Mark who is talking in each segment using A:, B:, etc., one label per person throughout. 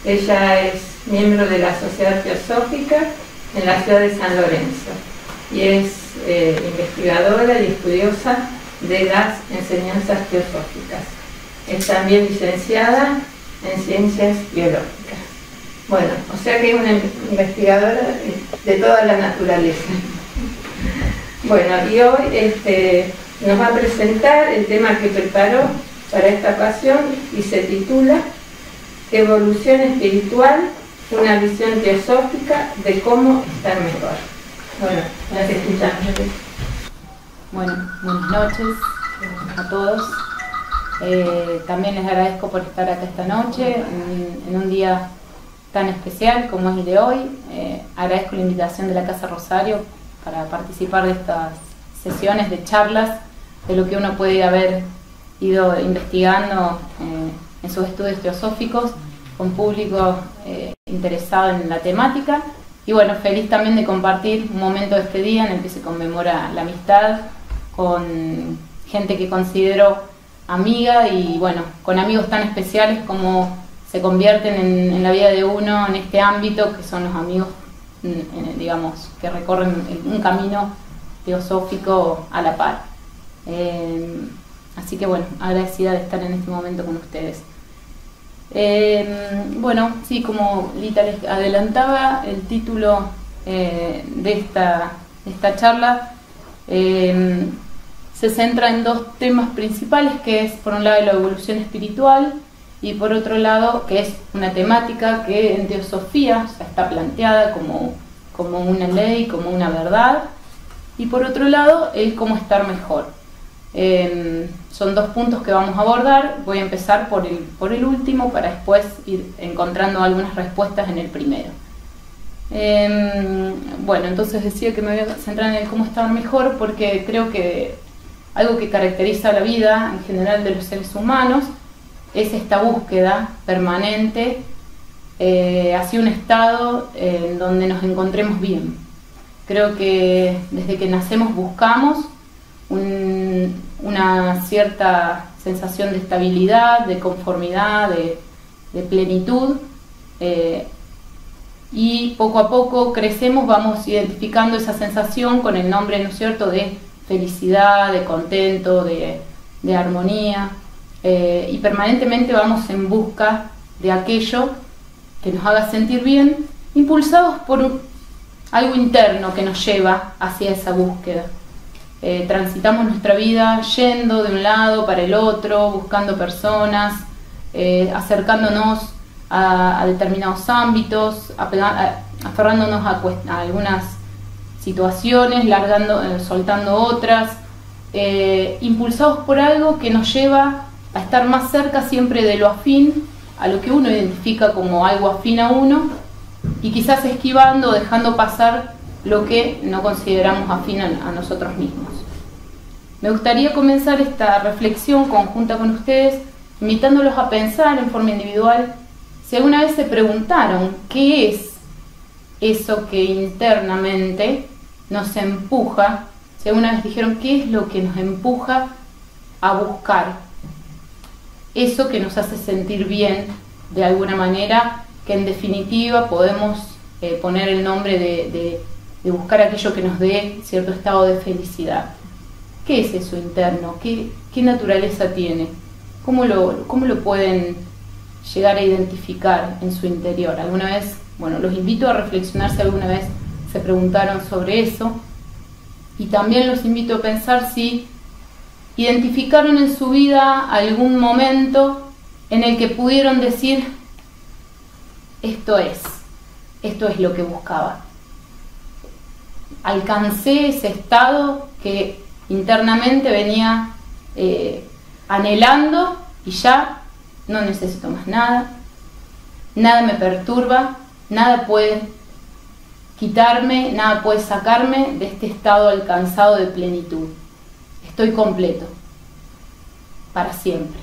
A: Ella es miembro de la Sociedad Teosófica en la ciudad de San Lorenzo y es investigadora y estudiosa de las enseñanzas teosóficas. Es también licenciada en Ciencias Biológicas. Bueno, o sea que es una investigadora de toda la naturaleza. Bueno, y hoy nos va a presentar el tema que preparó para esta ocasión y se titula Evolución espiritual, una visión teosófica de cómo estar mejor. Bueno, las escuchamos.
B: Bueno, buenas noches a todos. También les agradezco por estar acá esta noche, en un día tan especial como es el de hoy. Agradezco la invitación de la Casa Rosario para participar de estas sesiones de charlas, de lo que uno puede haber ido investigando en sus estudios teosóficos, con público interesado en la temática. Y bueno, feliz también de compartir un momento de este día en el que se conmemora la amistad con gente que considero amiga y bueno, con amigos tan especiales como se convierten en la vida de uno en este ámbito, que son los amigos, digamos, que recorren un camino teosófico a la par. Así que bueno, agradecida de estar en este momento con ustedes. Bueno, sí, como Lita les adelantaba, el título de esta charla se centra en dos temas principales, que es por un lado la evolución espiritual y por otro lado que es una temática que en teosofía está planteada como una ley, como una verdad, y por otro lado el cómo estar mejor. Son dos puntos que vamos a abordar. Voy a empezar por el último para después ir encontrando algunas respuestas en el primero. Bueno, entonces decía que me voy a centrar en el cómo estar mejor porque creo que algo que caracteriza la vida en general de los seres humanos es esta búsqueda permanente hacia un estado en donde nos encontremos bien. Creo que desde que nacemos buscamos una cierta sensación de estabilidad, de conformidad, de plenitud, y poco a poco crecemos, vamos identificando esa sensación con el nombre, ¿no es cierto?, de felicidad, de contento, de armonía, y permanentemente vamos en busca de aquello que nos haga sentir bien, impulsados por algo interno que nos lleva hacia esa búsqueda. Transitamos nuestra vida yendo de un lado para el otro, buscando personas, acercándonos a determinados ámbitos, aferrándonos a algunas situaciones, soltando otras, impulsados por algo que nos lleva a estar más cerca siempre de lo afín, a lo que uno identifica como algo afín a uno, y quizás esquivando o dejando pasar lo que no consideramos afín a nosotros mismos. Me gustaría comenzar esta reflexión conjunta con ustedes, invitándolos a pensar en forma individual si alguna vez se preguntaron qué es eso que internamente nos empuja, si alguna vez dijeron qué es lo que nos empuja a buscar eso que nos hace sentir bien de alguna manera, que en definitiva podemos poner el nombre de buscar aquello que nos dé cierto estado de felicidad. ¿Qué es eso interno? ¿Qué naturaleza tiene? ¿Cómo lo pueden llegar a identificar en su interior? ¿Alguna vez? Bueno, los invito a reflexionar si alguna vez se preguntaron sobre eso, y también los invito a pensar si identificaron en su vida algún momento en el que pudieron decir: esto es lo que buscaba. Alcancé ese estado que internamente venía anhelando y ya no necesito más nada, nada me perturba, nada puede quitarme, nada puede sacarme de este estado alcanzado de plenitud. Estoy completo, para siempre.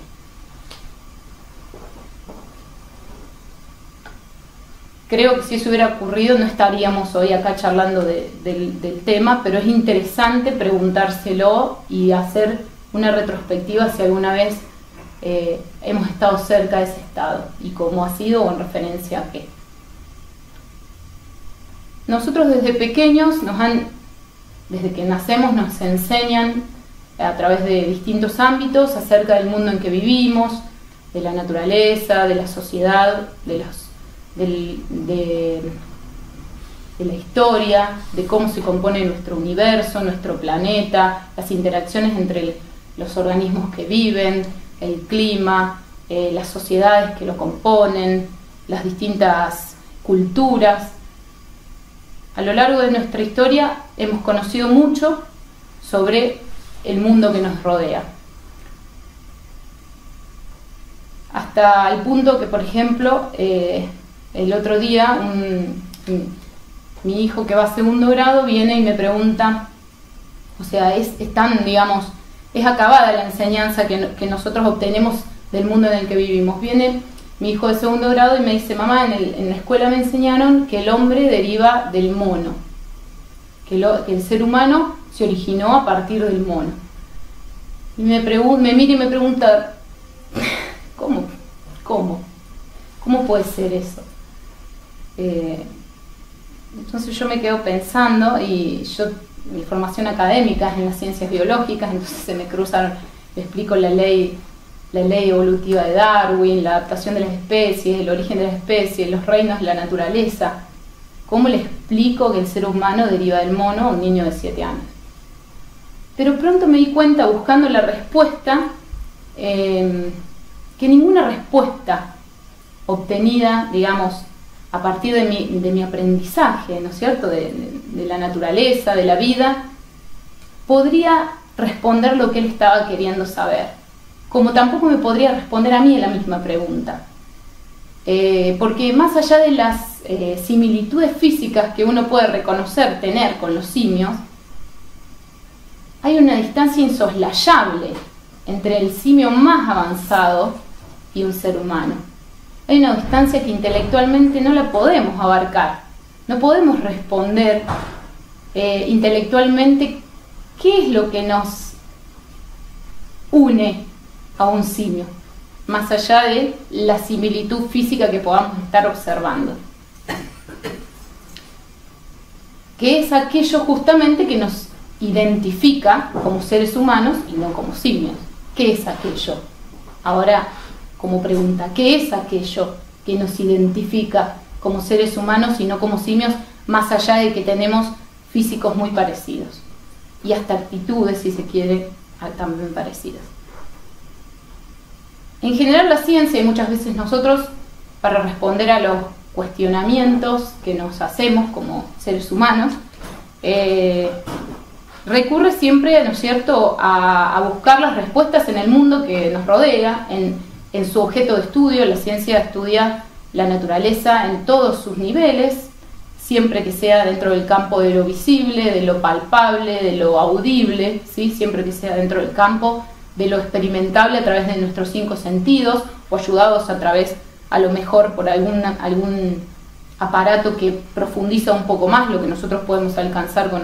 B: Creo que si eso hubiera ocurrido no estaríamos hoy acá charlando del tema, pero es interesante preguntárselo y hacer una retrospectiva si alguna vez hemos estado cerca de ese estado y cómo ha sido o en referencia a qué. Nosotros desde pequeños desde que nacemos nos enseñan a través de distintos ámbitos acerca del mundo en que vivimos, de la naturaleza, de la sociedad, de la historia, de cómo se compone nuestro universo, nuestro planeta, las interacciones entre los organismos que viven, el clima, las sociedades que lo componen, las distintas culturas. A lo largo de nuestra historia hemos conocido mucho sobre el mundo que nos rodea. Hasta el punto que, por ejemplo, el otro día mi hijo que va a segundo grado viene y me pregunta, o sea, es acabada la enseñanza que nosotros obtenemos del mundo en el que vivimos. Viene mi hijo de segundo grado y me dice, mamá, en la escuela me enseñaron que el hombre deriva del mono, que el ser humano se originó a partir del mono. Y me mira y me pregunta, ¿cómo puede ser eso? Entonces yo me quedo pensando, y mi formación académica es en las ciencias biológicas, entonces se me cruzaron, le explico la ley evolutiva de Darwin, la adaptación de las especies, el origen de las especies, los reinos de la naturaleza. ¿Cómo le explico que el ser humano deriva del mono a un niño de 7 años? Pero pronto me di cuenta, buscando la respuesta, que ninguna respuesta obtenida, digamos, a partir de mi aprendizaje, ¿no es cierto?, de la naturaleza, de la vida, podría responder lo que él estaba queriendo saber, como tampoco me podría responder a mí la misma pregunta. Porque más allá de las similitudes físicas que uno puede tener con los simios, hay una distancia insoslayable entre el simio más avanzado y un ser humano. Hay una distancia que intelectualmente no la podemos abarcar. No podemos responder intelectualmente qué es lo que nos une a un simio, más allá de la similitud física que podamos estar observando. Que es aquello justamente que nos identifica como seres humanos y no como simios. ¿Qué es aquello? Ahora, como pregunta, ¿qué es aquello que nos identifica como seres humanos y no como simios, más allá de que tenemos físicos muy parecidos? Y hasta actitudes, si se quiere, también parecidas. En general la ciencia, y muchas veces nosotros, para responder a los cuestionamientos que nos hacemos como seres humanos, recurre siempre, ¿no es cierto?, a buscar las respuestas en el mundo que nos rodea, en su objeto de estudio. La ciencia estudia la naturaleza en todos sus niveles, siempre que sea dentro del campo de lo visible, de lo palpable, de lo audible, ¿sí? Siempre que sea dentro del campo de lo experimentable a través de nuestros 5 sentidos, o ayudados a través, a lo mejor, por algún aparato que profundiza un poco más lo que nosotros podemos alcanzar con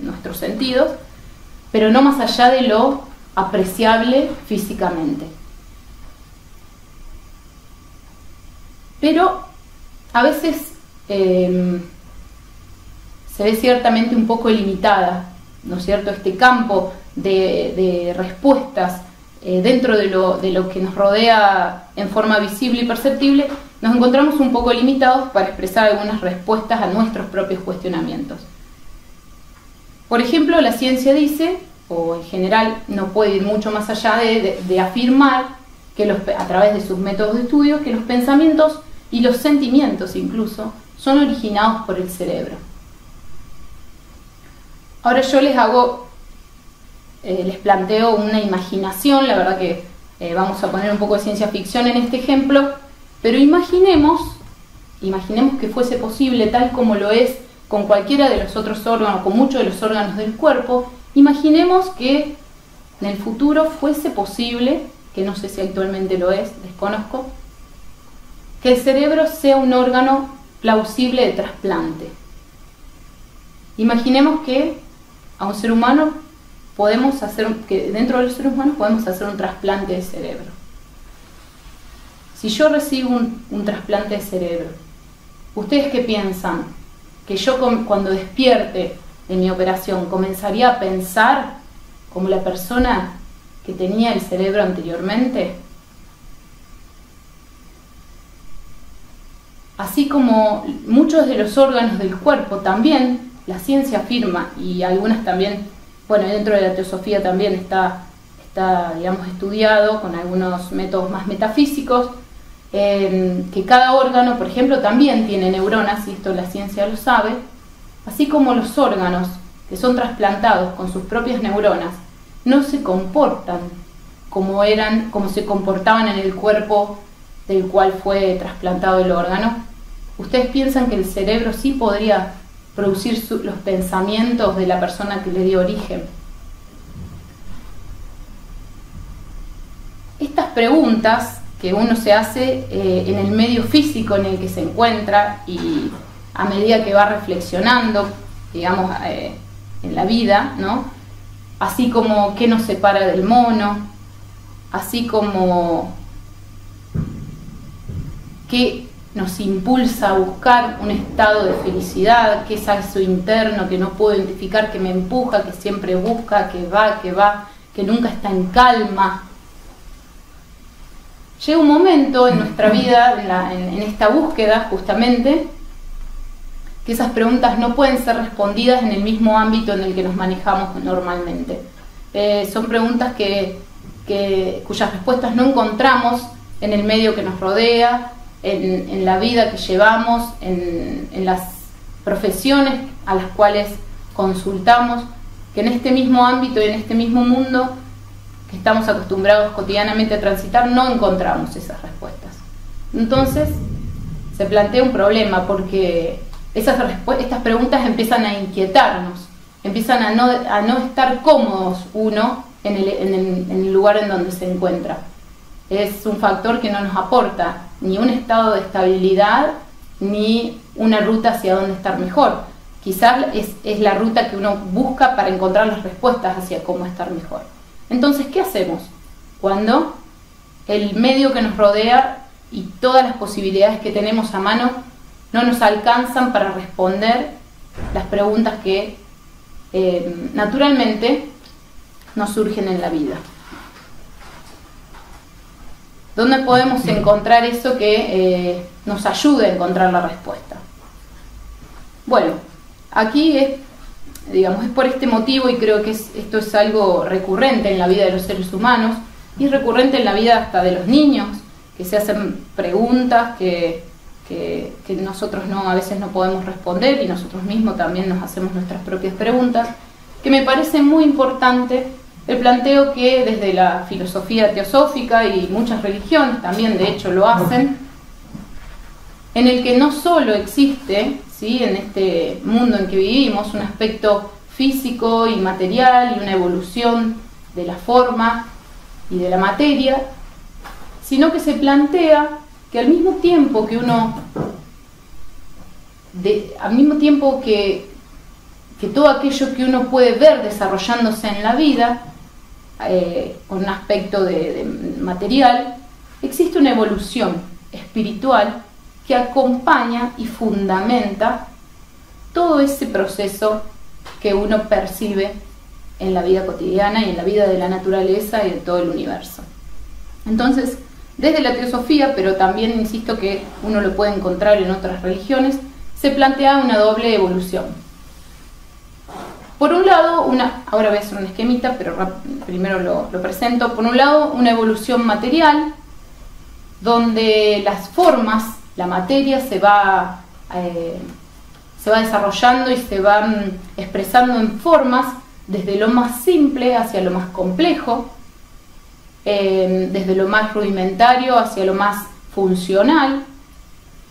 B: nuestros sentidos, pero no más allá de lo apreciable físicamente. Pero a veces se ve ciertamente un poco limitada, ¿no es cierto?, este campo de respuestas dentro de lo que nos rodea en forma visible y perceptible. Nos encontramos un poco limitados para expresar algunas respuestas a nuestros propios cuestionamientos. Por ejemplo, la ciencia dice, o en general no puede ir mucho más allá de afirmar que a través de sus métodos de estudio, que los pensamientos y los sentimientos incluso son originados por el cerebro. Ahora yo les planteo una imaginación, la verdad que vamos a poner un poco de ciencia ficción en este ejemplo, pero imaginemos que fuese posible, tal como lo es con cualquiera de los otros órganos, con muchos de los órganos del cuerpo. Imaginemos que en el futuro fuese posible, que no sé si actualmente lo es, desconozco, que el cerebro sea un órgano plausible de trasplante. Imaginemos que a un ser humano que dentro de los seres humanos podemos hacer un trasplante de cerebro. Si yo recibo un trasplante de cerebro, ¿ustedes qué piensan? Que yo cuando despierte de mi operación comenzaría a pensar como la persona que tenía el cerebro anteriormente? Así como muchos de los órganos del cuerpo también, la ciencia afirma, y algunas también, bueno, dentro de la teosofía también está digamos, estudiado con algunos métodos más metafísicos, que cada órgano, por ejemplo, también tiene neuronas, y esto la ciencia lo sabe, así como los órganos que son trasplantados con sus propias neuronas no se comportan como se comportaban en el cuerpo del cual fue trasplantado el órgano. ¿Ustedes piensan que el cerebro sí podría producir los pensamientos de la persona que le dio origen? Estas preguntas que uno se hace en el medio físico en el que se encuentra, y a medida que va reflexionando, digamos, en la vida, ¿no? Así como qué nos separa del mono, así como qué nos impulsa a buscar un estado de felicidad, qué es eso interno que no puedo identificar, que me empuja, que siempre busca, que va, que nunca está en calma. Llega un momento en nuestra vida, en esta búsqueda justamente, que esas preguntas no pueden ser respondidas en el mismo ámbito en el que nos manejamos normalmente. Son preguntas cuyas respuestas no encontramos en el medio que nos rodea, en la vida que llevamos, en las profesiones a las cuales consultamos, que en este mismo ámbito y en este mismo mundo que estamos acostumbrados cotidianamente a transitar, no encontramos esas respuestas. Entonces se plantea un problema, porque estas preguntas empiezan a inquietarnos, empiezan a no estar cómodos uno en el lugar en donde se encuentra. Es un factor que no nos aporta ni un estado de estabilidad ni una ruta hacia dónde estar mejor. Quizás es la ruta que uno busca para encontrar las respuestas hacia cómo estar mejor. Entonces, ¿qué hacemos cuando el medio que nos rodea y todas las posibilidades que tenemos a mano no nos alcanzan para responder las preguntas que naturalmente nos surgen en la vida? ¿Dónde podemos encontrar eso que nos ayude a encontrar la respuesta? Bueno, aquí es por este motivo, y creo que esto es algo recurrente en la vida de los seres humanos, y es recurrente en la vida hasta de los niños, que se hacen preguntas que nosotros a veces no podemos responder, y nosotros mismos también nos hacemos nuestras propias preguntas, que me parece muy importante el planteo que desde la filosofía teosófica y muchas religiones también de hecho lo hacen, en el que no solo existe, ¿sí?, en este mundo en que vivimos, un aspecto físico y material y una evolución de la forma y de la materia, sino que se plantea que al mismo tiempo que todo aquello que uno puede ver desarrollándose en la vida, con un aspecto de material, existe una evolución espiritual que acompaña y fundamenta todo ese proceso que uno percibe en la vida cotidiana y en la vida de la naturaleza y de todo el universo. Entonces, desde la teosofía, pero también insisto que uno lo puede encontrar en otras religiones, se plantea una doble evolución. Por un lado, ahora voy a hacer un esquemita, pero primero lo presento. Por un lado, una evolución material, donde las formas, la materia se va desarrollando y se va expresando en formas desde lo más simple hacia lo más complejo, desde lo más rudimentario hacia lo más funcional,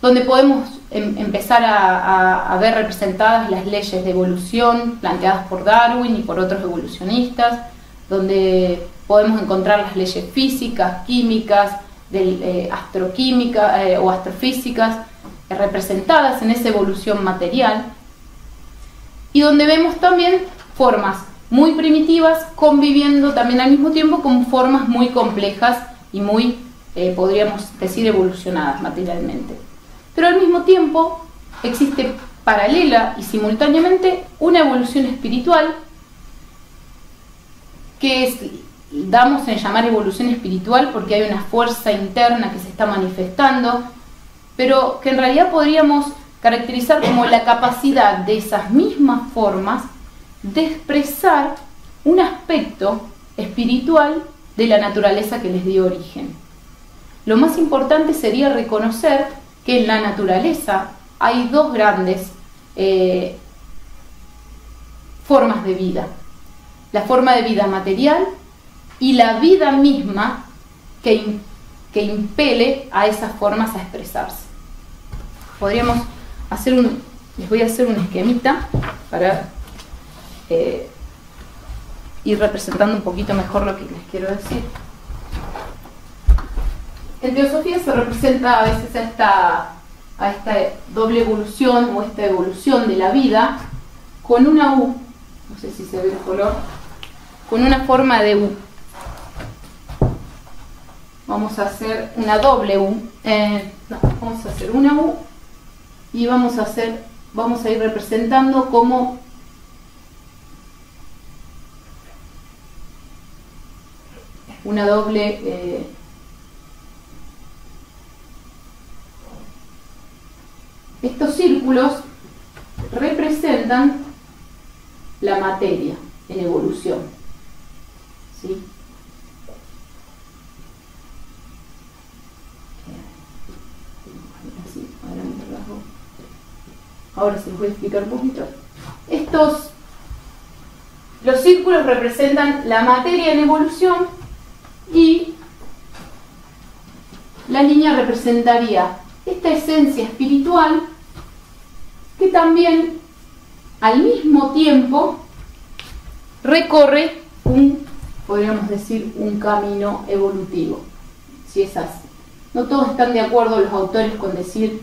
B: donde podemos empezar a ver representadas las leyes de evolución planteadas por Darwin y por otros evolucionistas, donde podemos encontrar las leyes físicas, químicas, astroquímicas o astrofísicas representadas en esa evolución material, y donde vemos también formas muy primitivas conviviendo también al mismo tiempo con formas muy complejas y muy, podríamos decir, evolucionadas materialmente. Pero al mismo tiempo existe paralela y simultáneamente una evolución espiritual que damos en llamar evolución espiritual porque hay una fuerza interna que se está manifestando, pero que en realidad podríamos caracterizar como la capacidad de esas mismas formas de expresar un aspecto espiritual de la naturaleza que les dio origen. Lo más importante sería reconocer que en la naturaleza hay dos grandes formas de vida: la forma de vida material y la vida misma que impele a esas formas a expresarse. Podríamos hacer les voy a hacer un esquemita para ir representando un poquito mejor lo que les quiero decir. En teosofía se representa a veces a esta doble evolución o esta evolución de la vida con una U, no sé si se ve el color, con una forma de U. Vamos a hacer una doble U, vamos a hacer una U y vamos a ir representando como una doble estos círculos representan la materia en evolución, ¿sí? Ahora se los voy a explicar un poquito. Los círculos representan la materia en evolución y la línea representaría esta esencia espiritual que también al mismo tiempo recorre podríamos decir, un camino evolutivo, si es así. No todos están de acuerdo los autores con decir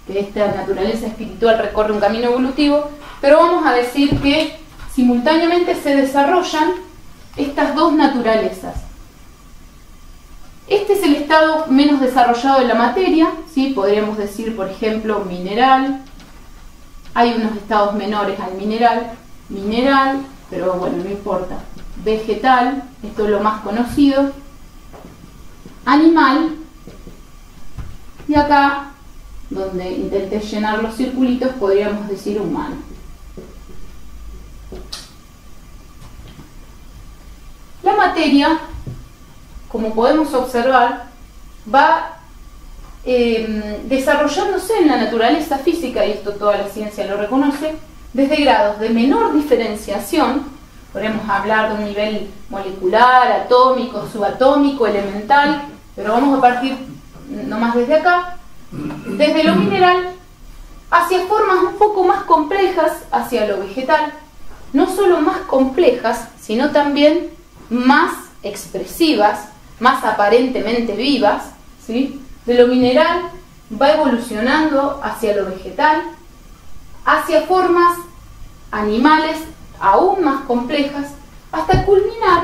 B: que esta naturaleza espiritual recorre un camino evolutivo, pero vamos a decir que simultáneamente se desarrollan estas dos naturalezas. Este es el estado menos desarrollado de la materia, ¿sí? Podríamos decir, por ejemplo, mineral. Hay unos estados menores al mineral, pero bueno, no importa. Vegetal, esto es lo más conocido. Animal, y acá, donde intenté llenar los circulitos, podríamos decir humano. La materia, como podemos observar, va desarrollándose en la naturaleza física, y esto toda la ciencia lo reconoce, desde grados de menor diferenciación. Podemos hablar de un nivel molecular, atómico, subatómico, elemental, pero vamos a partir nomás desde acá, desde lo mineral hacia formas un poco más complejas, hacia lo vegetal. No solo más complejas, sino también más expresivas, más aparentemente vivas, ¿sí? De lo mineral va evolucionando hacia lo vegetal, hacia formas animales aún más complejas, hasta culminar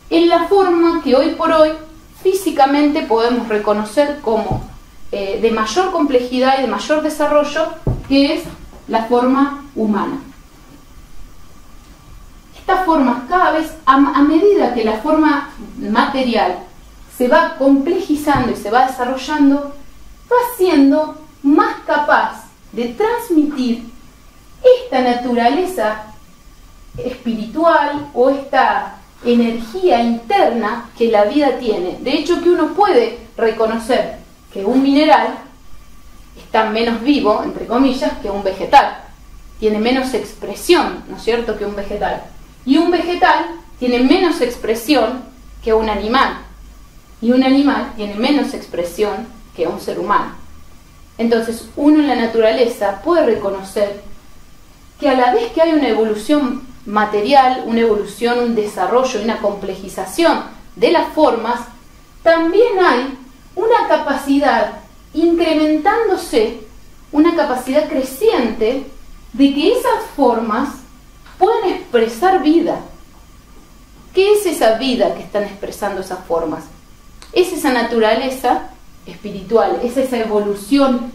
B: en la forma que hoy por hoy físicamente podemos reconocer como de mayor complejidad y de mayor desarrollo, que es la forma humana. Estas formas, cada vez a medida que la forma material se va complejizando y se va desarrollando, va siendo más capaz de transmitir esta naturaleza espiritual o esta energía interna que la vida tiene. De hecho, que uno puede reconocer que un mineral está menos vivo, entre comillas, que un vegetal. Tiene menos expresión, ¿no es cierto?, que un vegetal. Y un vegetal tiene menos expresión que un animal. Y un animal tiene menos expresión que un ser humano. Entonces, uno en la naturaleza puede reconocer que a la vez que hay una evolución material, una evolución, un desarrollo y una complejización de las formas, también hay una capacidad incrementándose, una capacidad creciente de que esas formas pueden expresar vida. ¿Qué es esa vida que están expresando esas formas? Es esa naturaleza espiritual, es esa evolución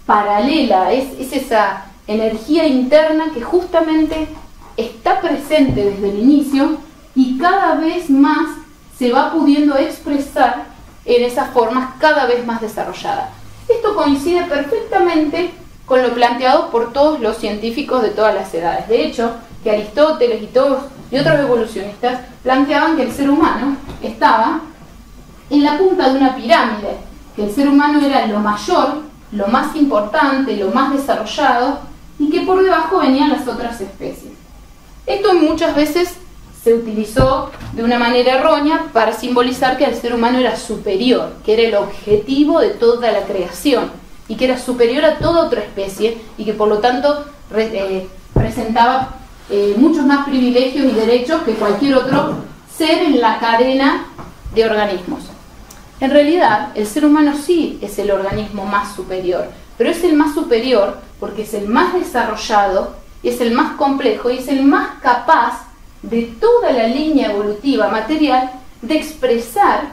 B: paralela, es esa energía interna que justamente está presente desde el inicio y cada vez más se va pudiendo expresar en esas formas cada vez más desarrolladas. Esto coincide perfectamente con lo planteado por todos los científicos de todas las edades. De hecho, que Aristóteles y otros evolucionistas planteaban que el ser humano estaba en la punta de una pirámide, que el ser humano era lo mayor, lo más importante, lo más desarrollado, y que por debajo venían las otras especies. Esto muchas veces se utilizó de una manera errónea para simbolizar que el ser humano era superior, que era el objetivo de toda la creación, y que era superior a toda otra especie, y que por lo tanto presentaba muchos más privilegios y derechos que cualquier otro ser en la cadena de organismos. En realidad, el ser humano sí es el organismo más superior, pero es el más superior porque es el más desarrollado, es el más complejo y es el más capaz de toda la línea evolutiva material de expresar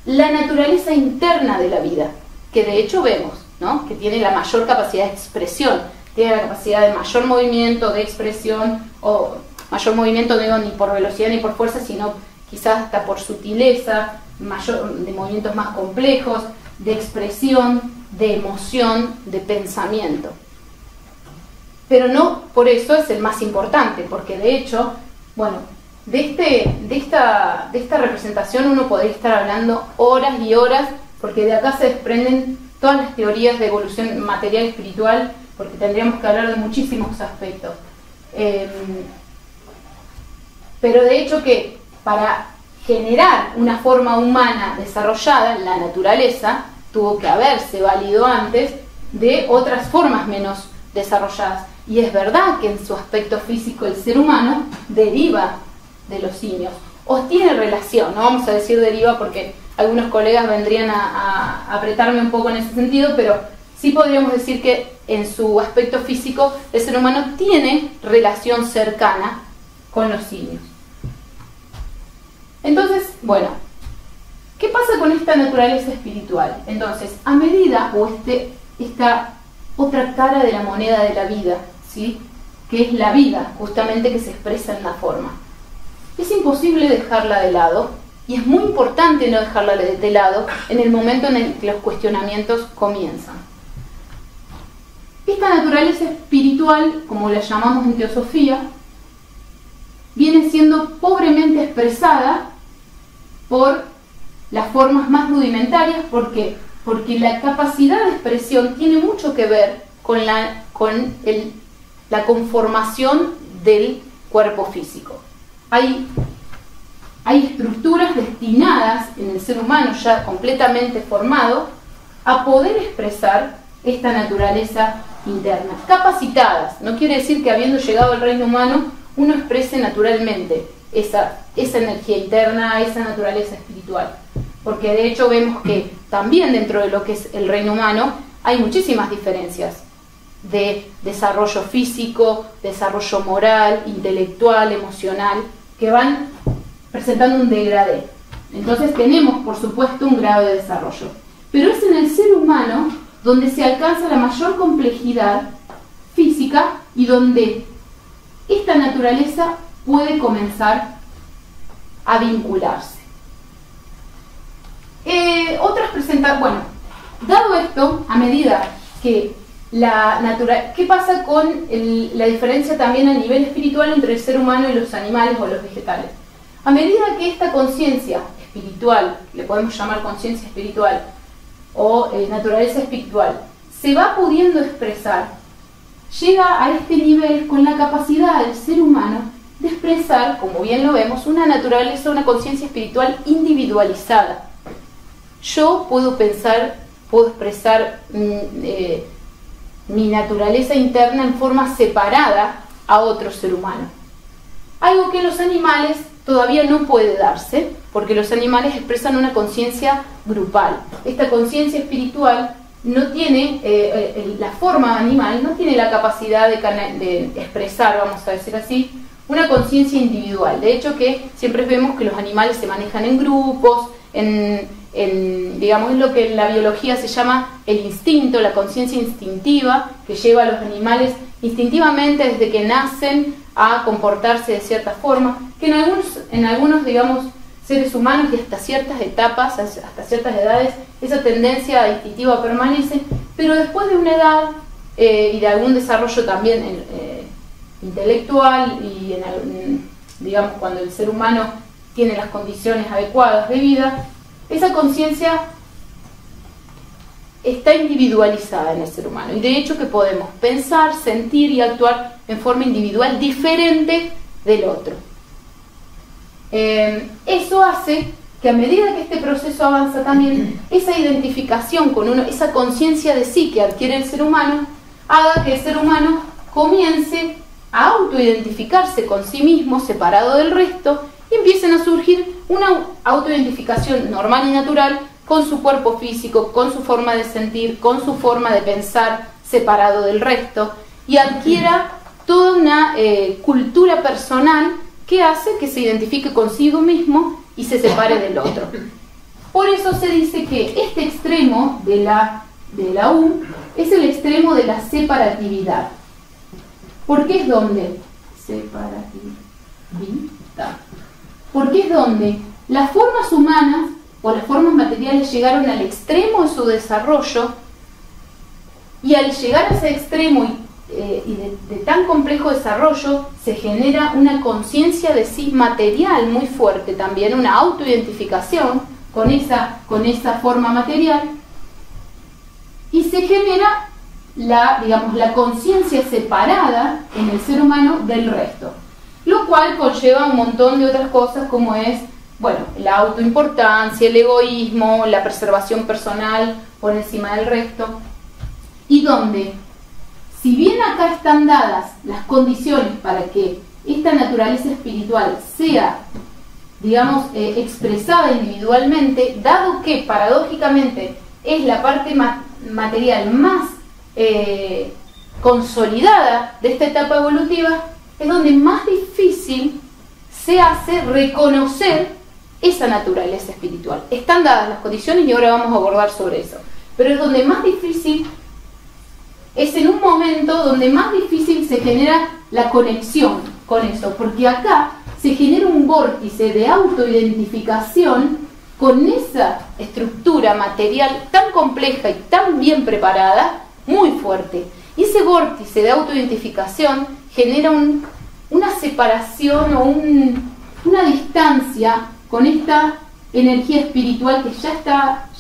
B: la naturaleza interna de la vida, que de hecho vemos, ¿no?, que tiene la mayor capacidad de expresión, tiene la capacidad de mayor movimiento, de expresión, o mayor movimiento no digo ni por velocidad ni por fuerza, sino quizás hasta por sutileza, de movimientos más complejos, de expresión, de emoción, de pensamiento. Pero no por eso es el más importante, porque de hecho, bueno, de esta representación uno podría estar hablando horas y horas, porque de acá se desprenden todas las teorías de evolución material y espiritual, porque tendríamos que hablar de muchísimos aspectos. Pero de hecho que para generar una forma humana desarrollada, la naturaleza tuvo que haberse valido antes de otras formas menos desarrolladas. Y es verdad que en su aspecto físico el ser humano deriva de los simios, o tiene relación, no vamos a decir deriva porque algunos colegas vendrían a apretarme un poco en ese sentido, pero sí podríamos decir que en su aspecto físico el ser humano tiene relación cercana con los simios. Entonces, bueno, ¿qué pasa con esta naturaleza espiritual? Entonces, a medida, o esta otra cara de la moneda de la vida, ¿sí?, que es la vida, justamente, que se expresa en la forma, es imposible dejarla de lado, y es muy importante no dejarla de lado en el momento en el que los cuestionamientos comienzan. Esta naturaleza espiritual, como la llamamos en teosofía, viene siendo pobremente expresada por las formas más rudimentarias. ¿Por qué? Porque la capacidad de expresión tiene mucho que ver con la conformación del cuerpo físico. Hay estructuras destinadas en el ser humano ya completamente formado a poder expresar esta naturaleza interna, capacitadas. No quiere decir que habiendo llegado al reino humano uno exprese naturalmente esa energía interna, esa naturaleza espiritual, porque de hecho vemos que también dentro de lo que es el reino humano hay muchísimas diferencias de desarrollo físico, desarrollo moral, intelectual, emocional, que van presentando un degradé. Entonces tenemos, por supuesto, un grado de desarrollo, pero es en el ser humano donde se alcanza la mayor complejidad física y donde esta naturaleza puede comenzar a vincularse. Bueno, dado esto, a medida que ¿qué pasa con la diferencia también a nivel espiritual entre el ser humano y los animales o los vegetales? A medida que esta conciencia espiritual, le podemos llamar conciencia espiritual, o naturaleza espiritual se va pudiendo expresar, llega a este nivel con la capacidad del ser humano de expresar, como bien lo vemos, una naturaleza, una conciencia espiritual individualizada. Yo puedo pensar, puedo expresar mi naturaleza interna en forma separada a otro ser humano. Algo que los animales todavía no puede darse, porque los animales expresan una conciencia grupal. Esta conciencia espiritual no tiene, la forma animal no tiene la capacidad de expresar, vamos a decir así, una conciencia individual. De hecho, que siempre vemos que los animales se manejan en grupos, digamos, es lo que en la biología se llama el instinto, la conciencia instintiva, que lleva a los animales instintivamente desde que nacen a comportarse de cierta forma, que en algunos digamos, seres humanos y hasta ciertas etapas, hasta ciertas edades, esa tendencia instintiva permanece, pero después de una edad y de algún desarrollo también intelectual y digamos, cuando el ser humano tiene las condiciones adecuadas de vida, esa conciencia está individualizada en el ser humano, y de hecho que podemos pensar, sentir y actuar en forma individual diferente del otro. Eso hace que a medida que este proceso avanza también, esa identificación con uno, esa conciencia de sí que adquiere el ser humano, haga que el ser humano comience a autoidentificarse con sí mismo, separado del resto, y empiecen a surgir una autoidentificación normal y natural con su cuerpo físico, con su forma de sentir, con su forma de pensar, separado del resto, y adquiera toda una cultura personal que hace que se identifique consigo mismo y se separe del otro. Por eso se dice que este extremo de la U es el extremo de la separatividad. Porque es donde porque es donde las formas humanas o las formas materiales llegaron al extremo de su desarrollo, y al llegar a ese extremo y de tan complejo desarrollo se genera una conciencia de sí material muy fuerte también, una autoidentificación con esa forma material, y se genera la conciencia separada en el ser humano del resto, lo cual conlleva un montón de otras cosas, como es, bueno, la autoimportancia, el egoísmo, la preservación personal por encima del resto, y donde, si bien acá están dadas las condiciones para que esta naturaleza espiritual sea, digamos, expresada individualmente, dado que paradójicamente es la parte material más consolidada de esta etapa evolutiva, es donde más difícil se hace reconocer esa naturaleza espiritual. Están dadas las condiciones y ahora vamos a abordar sobre eso, pero es donde más difícil, es en un momento donde más difícil se genera la conexión con eso, porque acá se genera un vórtice de autoidentificación con esa estructura material tan compleja y tan bien preparada, muy fuerte. Y ese vórtice de autoidentificación genera una separación o una distancia con esta energía espiritual que ya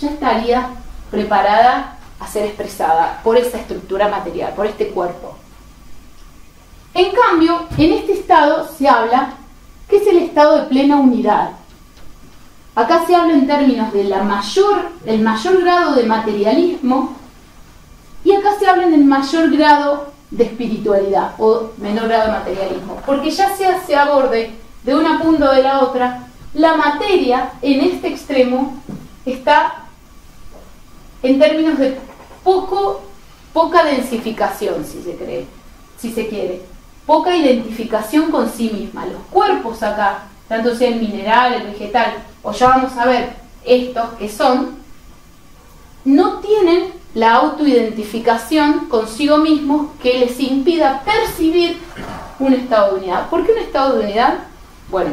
B: estaría preparada a ser expresada por esa estructura material, por este cuerpo. En cambio, en este estado se habla que es el estado de plena unidad. Acá se habla en términos de del mayor grado de materialismo, y acá se habla del mayor grado de espiritualidad o menor grado de materialismo, porque ya sea se aborde de una punta o de la otra, la materia en este extremo está en términos de poca densificación, si se quiere, poca identificación con sí misma. Los cuerpos acá, tanto sea el mineral, el vegetal, o ya vamos a ver estos que son, no tienen la autoidentificación consigo mismos que les impida percibir un estado de unidad. ¿Por qué un estado de unidad? Bueno,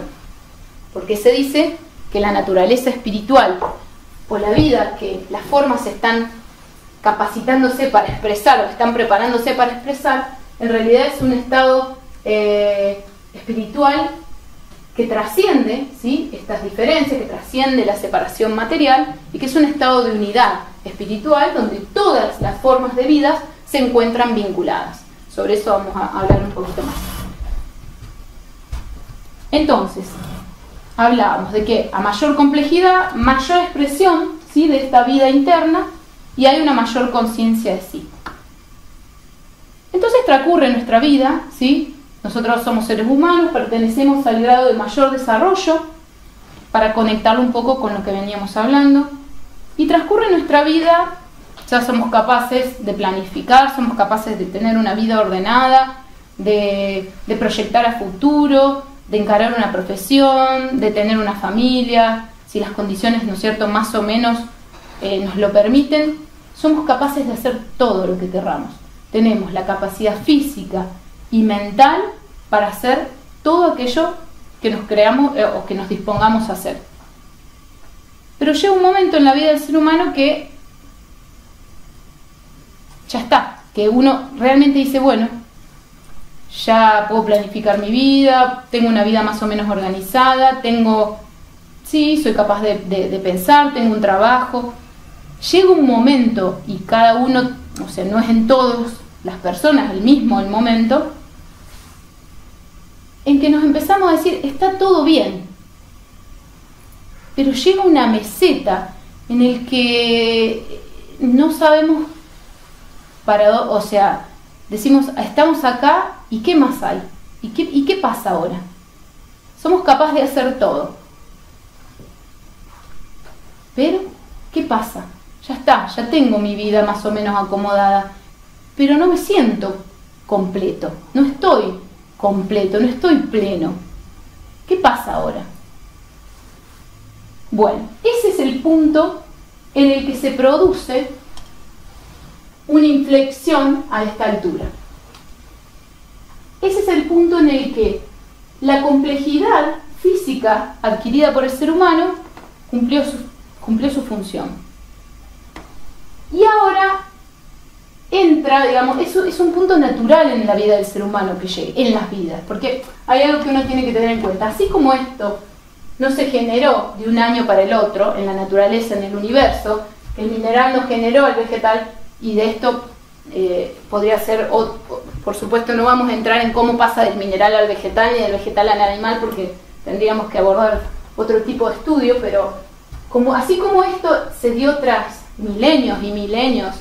B: porque se dice que la naturaleza espiritual o la vida, que las formas están capacitándose para expresar o están preparándose para expresar, en realidad es un estado espiritual que trasciende, ¿sí?, estas diferencias, que trasciende la separación material y que es un estado de unidad espiritual donde todas las formas de vida se encuentran vinculadas. Sobre eso vamos a hablar un poquito más. Entonces, hablábamos de que a mayor complejidad, mayor expresión, ¿sí?, de esta vida interna, y hay una mayor conciencia de sí. Entonces transcurre nuestra vida, ¿sí? Nosotros somos seres humanos, pertenecemos al grado de mayor desarrollo, para conectarlo un poco con lo que veníamos hablando, y transcurre nuestra vida, ya somos capaces de planificar, somos capaces de tener una vida ordenada, de proyectar a futuro, de encarar una profesión, de tener una familia, si las condiciones, ¿no es cierto?, más o menos nos lo permiten, somos capaces de hacer todo lo que querramos. Tenemos la capacidad física y mental para hacer todo aquello que nos creamos o que nos dispongamos a hacer. Pero llega un momento en la vida del ser humano que ya está, que uno realmente dice, bueno, ya puedo planificar mi vida, tengo una vida más o menos organizada, sí, soy capaz de pensar, tengo un trabajo. Llega un momento, y cada uno, o sea, no es en todas las personas el momento, en que nos empezamos a decir, está todo bien, pero llega una meseta en el que no sabemos o sea, decimos, estamos acá, ¿y qué más hay? ¿Y qué pasa ahora? Somos capaces de hacer todo. Pero, ¿qué pasa? Ya está, ya tengo mi vida más o menos acomodada, pero no me siento completo, no estoy completo, no estoy pleno. ¿Qué pasa ahora? Bueno, ese es el punto en el que se produce una inflexión a esta altura. Ese es el punto en el que la complejidad física adquirida por el ser humano cumplió su función. Y ahora entra, digamos, eso es un punto natural en la vida del ser humano que llegue, en las vidas, porque hay algo que uno tiene que tener en cuenta. Así como esto no se generó de un año para el otro en la naturaleza, en el universo, el mineral no generó el vegetal, y de esto podría ser, por supuesto no vamos a entrar en cómo pasa del mineral al vegetal ni del vegetal al animal, porque tendríamos que abordar otro tipo de estudio, pero así como esto se dio tras milenios y milenios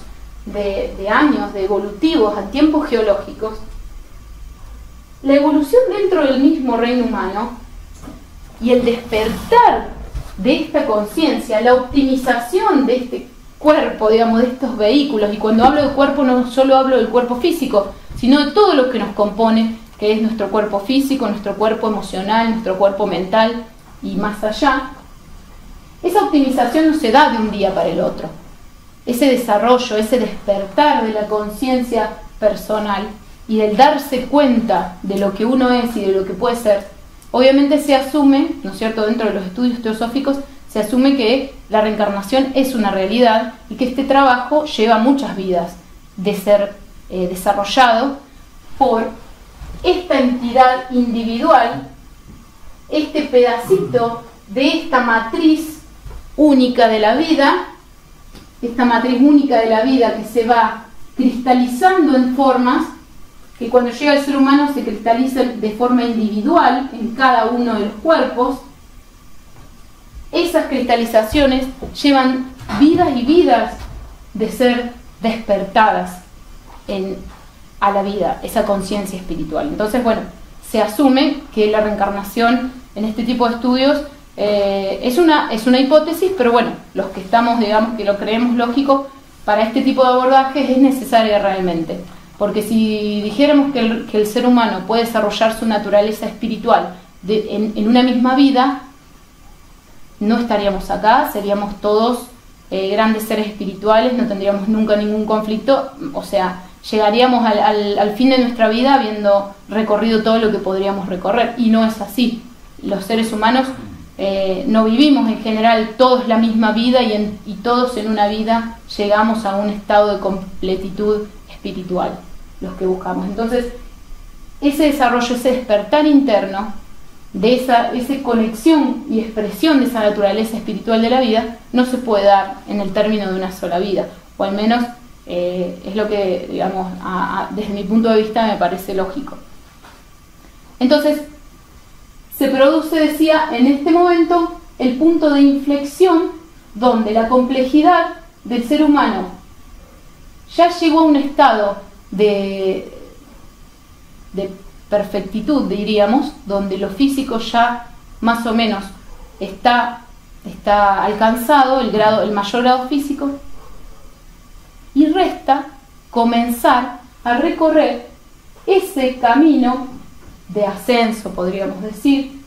B: de años de evolutivos a tiempos geológicos, la evolución dentro del mismo reino humano y el despertar de esta conciencia, la optimización de este cuerpo, digamos, de estos vehículos, y cuando hablo de cuerpo no solo hablo del cuerpo físico, sino de todo lo que nos compone, que es nuestro cuerpo físico, nuestro cuerpo emocional, nuestro cuerpo mental y más allá. Esa optimización no se da de un día para el otro. Ese desarrollo, ese despertar de la conciencia personal y del darse cuenta de lo que uno es y de lo que puede ser, obviamente se asume, ¿no es cierto?, dentro de los estudios teosóficos, se asume que la reencarnación es una realidad y que este trabajo lleva muchas vidas de ser desarrollado por esta entidad individual, este pedacito de esta matriz única de la vida, esta matriz única de la vida que se va cristalizando en formas que cuando llega al ser humano se cristalizan de forma individual en cada uno de los cuerpos. Esas cristalizaciones llevan vidas y vidas de ser despertadas a la vida, esa conciencia espiritual. Entonces, bueno, se asume que la reencarnación en este tipo de estudios es una hipótesis, pero bueno, los que estamos, digamos, que lo creemos lógico, para este tipo de abordajes es necesaria realmente. Porque si dijéramos que el ser humano puede desarrollar su naturaleza espiritual en una misma vida, no estaríamos acá, seríamos todos grandes seres espirituales, no tendríamos nunca ningún conflicto, o sea, llegaríamos al fin de nuestra vida habiendo recorrido todo lo que podríamos recorrer, y no es así. Los seres humanos no vivimos en general todos la misma vida y todos en una vida llegamos a un estado de completitud espiritual, los que buscamos. Entonces, ese desarrollo, ese despertar interno, de esa conexión y expresión de esa naturaleza espiritual de la vida no se puede dar en el término de una sola vida, o al menos es lo que, digamos, desde mi punto de vista me parece lógico. Entonces, se produce, decía, en este momento el punto de inflexión donde la complejidad del ser humano ya llegó a un estado de perfectitud, diríamos, donde lo físico ya más o menos está alcanzado, el mayor grado físico, y resta comenzar a recorrer ese camino de ascenso, podríamos decir,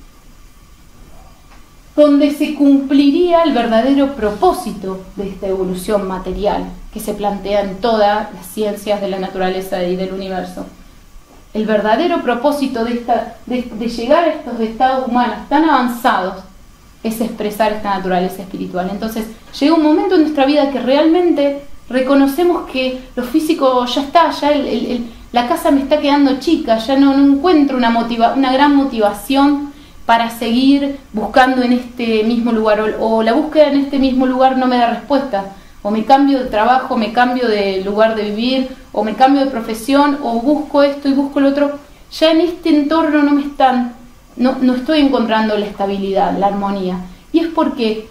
B: donde se cumpliría el verdadero propósito de esta evolución material que se plantea en todas las ciencias de la naturaleza y del universo. El verdadero propósito de llegar a estos estados humanos tan avanzados es expresar esta naturaleza espiritual. Entonces llega un momento en nuestra vida que realmente reconocemos que lo físico ya está, ya la casa me está quedando chica, ya no encuentro una gran motivación para seguir buscando en este mismo lugar, o la búsqueda en este mismo lugar no me da respuesta, o me cambio de trabajo, me cambio de lugar de vivir, o me cambio de profesión, o busco esto y busco lo otro. Ya en este entorno no estoy encontrando la estabilidad, la armonía, y es porque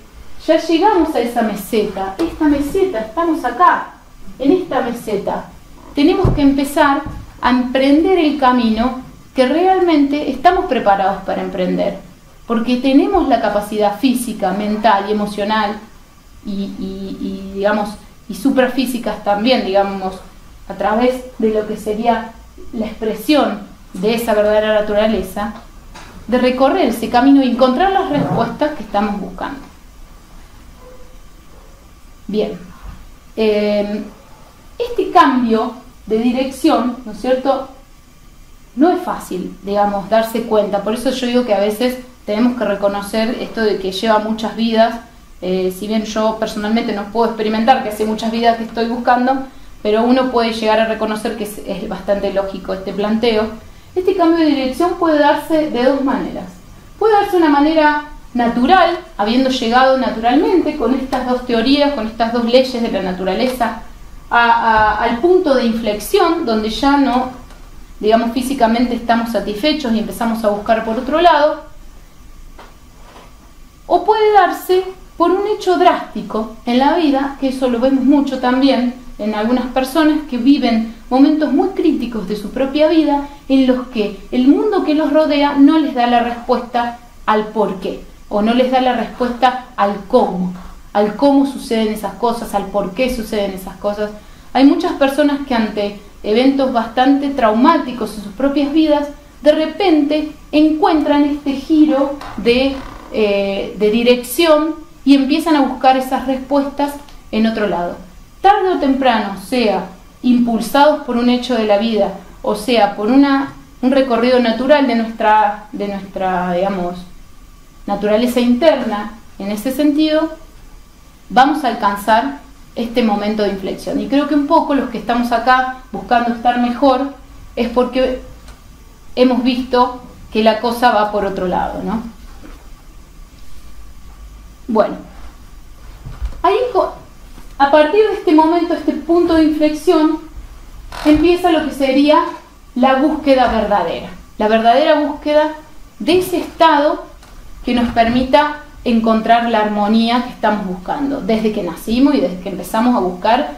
B: ya llegamos a esa meseta, estamos acá, en esta meseta. Tenemos que empezar a emprender el camino que realmente estamos preparados para emprender, porque tenemos la capacidad física, mental y emocional y superfísicas también, digamos, a través de lo que sería la expresión de esa verdadera naturaleza, de recorrer ese camino y encontrar las respuestas que estamos buscando. Bien, este cambio de dirección, ¿no es cierto?, no es fácil, digamos, darse cuenta. Por eso yo digo que a veces tenemos que reconocer esto de que lleva muchas vidas. Si bien yo personalmente no puedo experimentar que hace muchas vidas que estoy buscando, pero uno puede llegar a reconocer que es bastante lógico este planteo. Este cambio de dirección puede darse de dos maneras. Puede darse de una manera natural, habiendo llegado naturalmente con estas dos teorías, con estas dos leyes de la naturaleza, al punto de inflexión, donde ya no, digamos, físicamente estamos satisfechos y empezamos a buscar por otro lado. O puede darse por un hecho drástico en la vida, que eso lo vemos mucho también en algunas personas que viven momentos muy críticos de su propia vida, en los que el mundo que los rodea no les da la respuesta al por qué, o no les da la respuesta al cómo suceden esas cosas, al por qué suceden esas cosas. Hay muchas personas que ante eventos bastante traumáticos en sus propias vidas, de repente encuentran este giro de dirección y empiezan a buscar esas respuestas en otro lado. Tarde o temprano, sea impulsados por un hecho de la vida, o sea por un recorrido natural de nuestra, digamos, naturaleza interna, en ese sentido, vamos a alcanzar este momento de inflexión. Y creo que un poco los que estamos acá buscando estar mejor es porque hemos visto que la cosa va por otro lado, ¿no? Bueno, ahí, a partir de este momento, este punto de inflexión, empieza lo que sería la búsqueda verdadera. La verdadera búsqueda de ese estado que nos permita encontrar la armonía que estamos buscando desde que nacimos y desde que empezamos a buscar,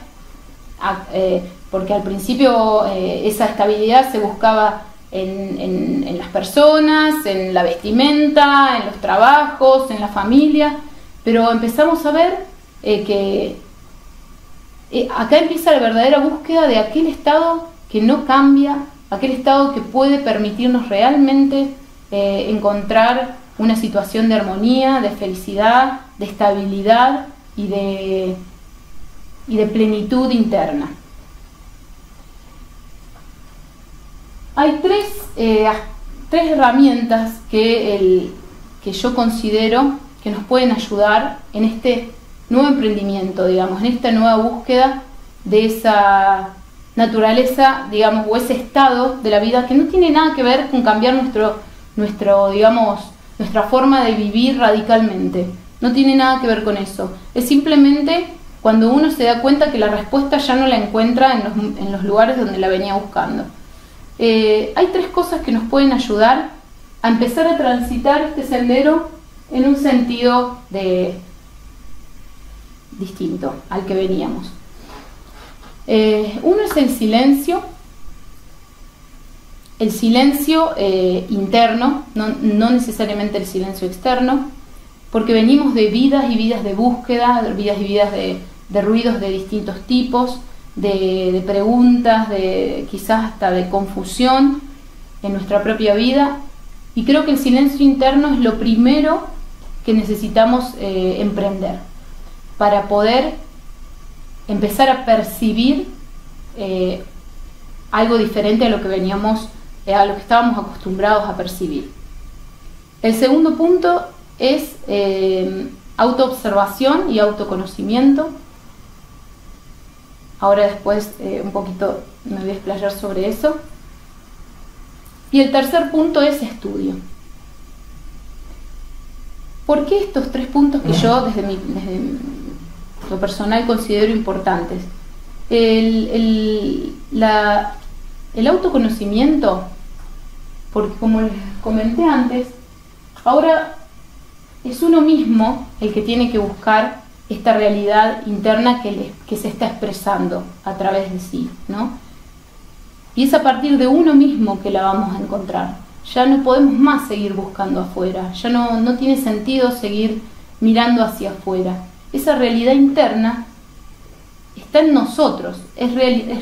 B: porque al principio esa estabilidad se buscaba en las personas, en la vestimenta, en los trabajos, en la familia, pero empezamos a ver que acá empieza la verdadera búsqueda de aquel estado que no cambia, aquel estado que puede permitirnos realmente encontrar una situación de armonía, de felicidad, de estabilidad y de plenitud interna. Hay tres herramientas que yo considero que nos pueden ayudar en este nuevo emprendimiento, digamos, en esta nueva búsqueda de esa naturaleza, digamos, o ese estado de la vida que no tiene nada que ver con cambiar nuestra forma de vivir radicalmente. No tiene nada que ver con eso. Es simplemente cuando uno se da cuenta que la respuesta ya no la encuentra en los lugares donde la venía buscando. Hay 3 cosas que nos pueden ayudar a empezar a transitar este sendero en un sentido distinto al que veníamos. Uno es el silencio interno, no necesariamente el silencio externo, porque venimos de vidas y vidas de búsqueda, vidas y vidas de ruidos de distintos tipos, de preguntas, quizás hasta de confusión en nuestra propia vida, y creo que el silencio interno es lo primero que necesitamos emprender para poder empezar a percibir algo diferente a lo que a lo que estábamos acostumbrados a percibir. El segundo punto es autoobservación y autoconocimiento. Ahora después un poquito me voy a explayar sobre eso. Y el tercer punto es estudio. ¿Por qué estos 3 puntos que yo desde lo personal considero importantes? El autoconocimiento, porque como les comenté antes, ahora es uno mismo el que tiene que buscar esta realidad interna que se está expresando a través de sí, ¿no? Y es a partir de uno mismo que la vamos a encontrar. Ya no podemos más seguir buscando afuera, ya no tiene sentido seguir mirando hacia afuera. Esa realidad interna está en nosotros, es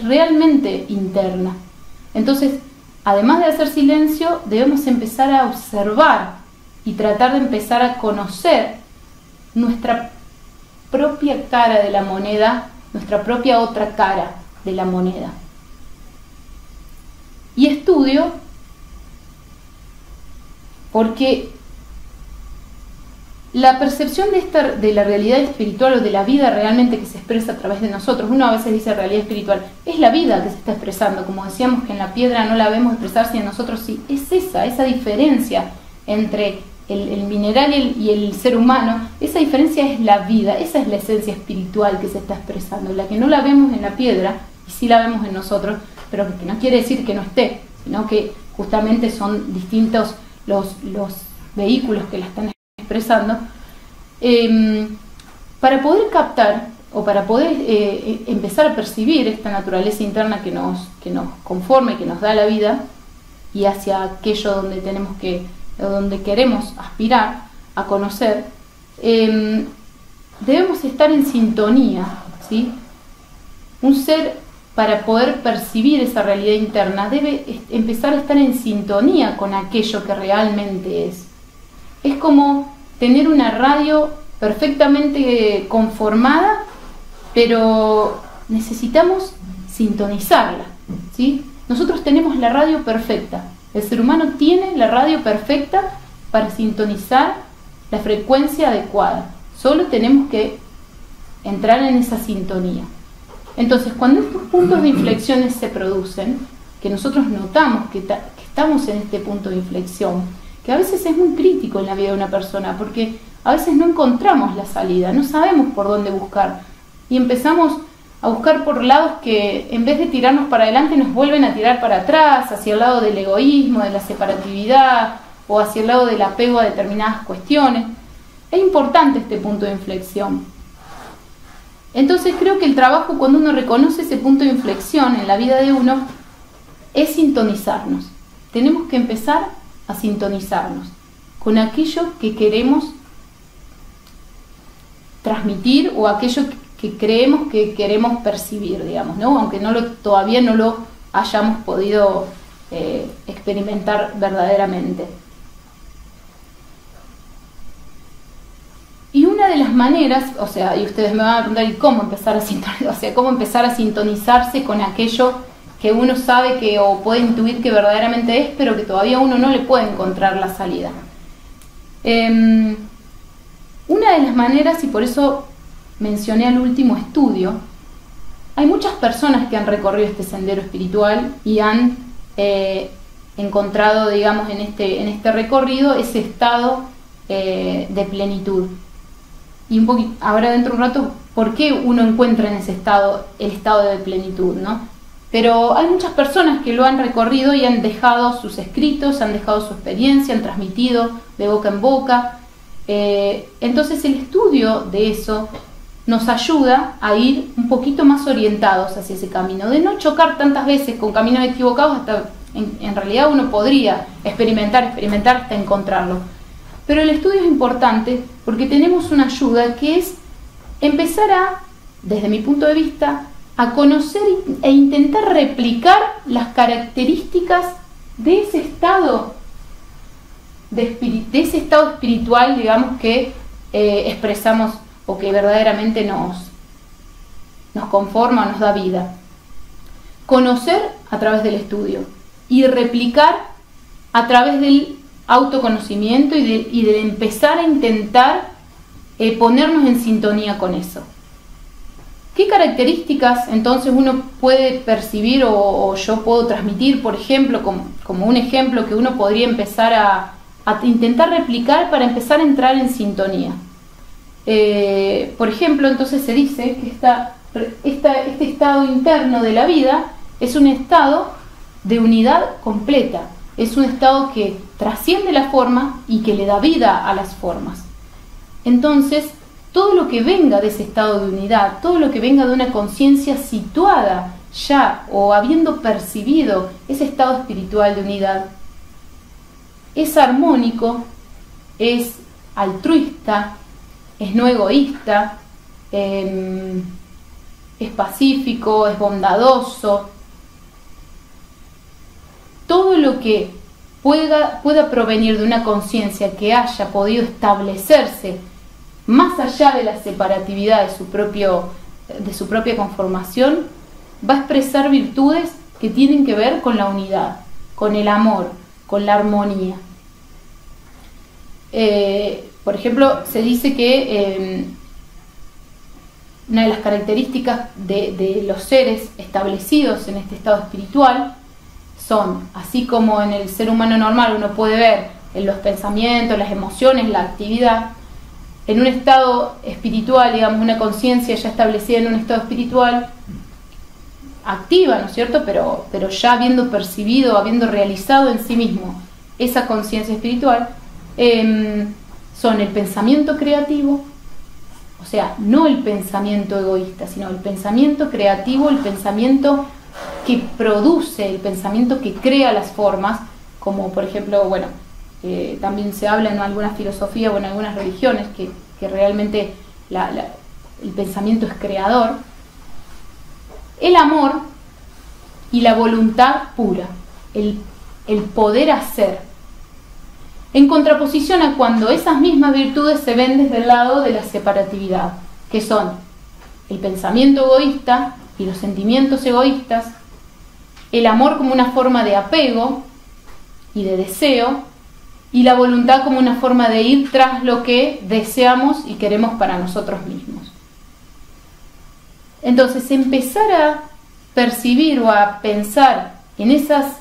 B: realmente interna. Entonces, además de hacer silencio, debemos empezar a observar y tratar de empezar a conocer nuestra propia cara de la moneda, nuestra propia otra cara de la moneda. Y estudio porque la percepción de la realidad espiritual o de la vida realmente que se expresa a través de nosotros, uno a veces dice realidad espiritual, es la vida que se está expresando, como decíamos que en la piedra no la vemos expresarse y en nosotros sí, es esa diferencia entre el mineral y el ser humano, esa diferencia es la vida, esa es la esencia espiritual que se está expresando, la que no la vemos en la piedra y sí la vemos en nosotros, pero que no quiere decir que no esté, sino que justamente son distintos los vehículos que la están expresando, para poder captar o para poder empezar a percibir esta naturaleza interna que nos conforma y que nos da la vida y hacia aquello donde queremos aspirar a conocer, debemos estar en sintonía, ¿sí? Un ser, para poder percibir esa realidad interna, debe empezar a estar en sintonía con aquello que realmente es. Es como tener una radio perfectamente conformada, pero necesitamos sintonizarla, ¿sí? Nosotros tenemos la radio perfecta. El ser humano tiene la radio perfecta para sintonizar la frecuencia adecuada. Solo tenemos que entrar en esa sintonía. Entonces, cuando estos puntos de inflexión se producen, que nosotros notamos que estamos en este punto de inflexión, que a veces es muy crítico en la vida de una persona, porque a veces no encontramos la salida, no sabemos por dónde buscar, y empezamos a buscar por lados que en vez de tirarnos para adelante nos vuelven a tirar para atrás, hacia el lado del egoísmo, de la separatividad, o hacia el lado del apego a determinadas cuestiones. Es importante este punto de inflexión. Entonces creo que el trabajo, cuando uno reconoce ese punto de inflexión en la vida de uno, es sintonizarnos. Tenemos que empezar a sintonizarnos con aquello que queremos transmitir o aquello que creemos que queremos percibir, digamos, ¿no? Aunque todavía no lo hayamos podido experimentar verdaderamente. Y una de las maneras, o sea, y ustedes me van a preguntar, ¿y cómo empezar a sintonizar? O sea, ¿cómo empezar a sintonizarse con aquello que uno sabe que o puede intuir que verdaderamente es, pero que todavía uno no le puede encontrar la salida? Una de las maneras, y por eso mencioné al último estudio, hay muchas personas que han recorrido este sendero espiritual y han encontrado, digamos, en este recorrido, ese estado de plenitud. Y un poquito, ahora dentro de un rato, ¿por qué uno encuentra en ese estado el estado de plenitud, ¿no? Pero hay muchas personas que lo han recorrido y han dejado sus escritos, han dejado su experiencia, han transmitido de boca en boca. Entonces el estudio de eso nos ayuda a ir un poquito más orientados hacia ese camino, de no chocar tantas veces con caminos equivocados hasta en realidad uno podría experimentar hasta encontrarlo. Pero el estudio es importante porque tenemos una ayuda que es empezar a, desde mi punto de vista, a conocer e intentar replicar las características de ese estado ese estado espiritual, digamos, que expresamos o que verdaderamente nos conforma, nos da vida. Conocer a través del estudio y replicar a través del autoconocimiento y de empezar a intentar ponernos en sintonía con eso. ¿Qué características entonces uno puede percibir o yo puedo transmitir, por ejemplo, como un ejemplo que uno podría empezar a intentar replicar para empezar a entrar en sintonía? Por ejemplo, entonces se dice que este estado interno de la vida es un estado de unidad completa, es un estado que trasciende la forma y que le da vida a las formas. Entonces, todo lo que venga de ese estado de unidad, todo lo que venga de una conciencia situada ya o habiendo percibido ese estado espiritual de unidad, es armónico, es altruista, es no egoísta, es pacífico, es bondadoso. Todo lo que pueda provenir de una conciencia que haya podido establecerse más allá de la separatividad de su propia conformación, va a expresar virtudes que tienen que ver con la unidad, con el amor, con la armonía. Por ejemplo, se dice que una de las características de los seres establecidos en este estado espiritual son, así como en el ser humano normal uno puede ver en los pensamientos, las emociones, la actividad, en un estado espiritual, digamos, una conciencia ya establecida en un estado espiritual, activa, ¿no es cierto?, pero ya habiendo percibido, habiendo realizado en sí mismo esa conciencia espiritual, son el pensamiento creativo, o sea, no el pensamiento egoísta, sino el pensamiento creativo, el pensamiento que produce, el pensamiento que crea las formas, como por ejemplo, bueno, también se habla en algunas filosofías o en algunas religiones que realmente el pensamiento es creador. El amor y la voluntad pura, el poder hacer, en contraposición a cuando esas mismas virtudes se ven desde el lado de la separatividad, que son el pensamiento egoísta y los sentimientos egoístas, el amor como una forma de apego y de deseo, y la voluntad como una forma de ir tras lo que deseamos y queremos para nosotros mismos. Entonces, empezar a percibir o a pensar en esas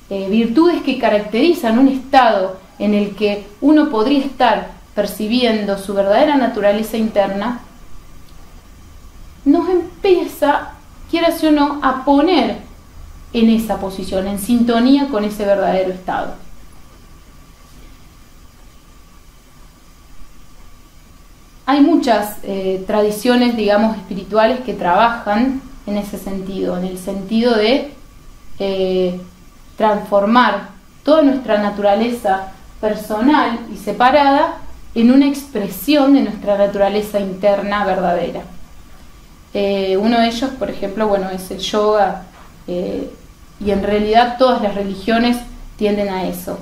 B: virtudes que caracterizan un estado en el que uno podría estar percibiendo su verdadera naturaleza interna, nos empieza, quieras o no, a poner en esa posición, en sintonía con ese verdadero estado. Hay muchas tradiciones, digamos, espirituales que trabajan en ese sentido, en el sentido de transformar toda nuestra naturaleza personal y separada en una expresión de nuestra naturaleza interna verdadera. Uno de ellos, por ejemplo, bueno, es el yoga, y en realidad todas las religiones tienden a eso.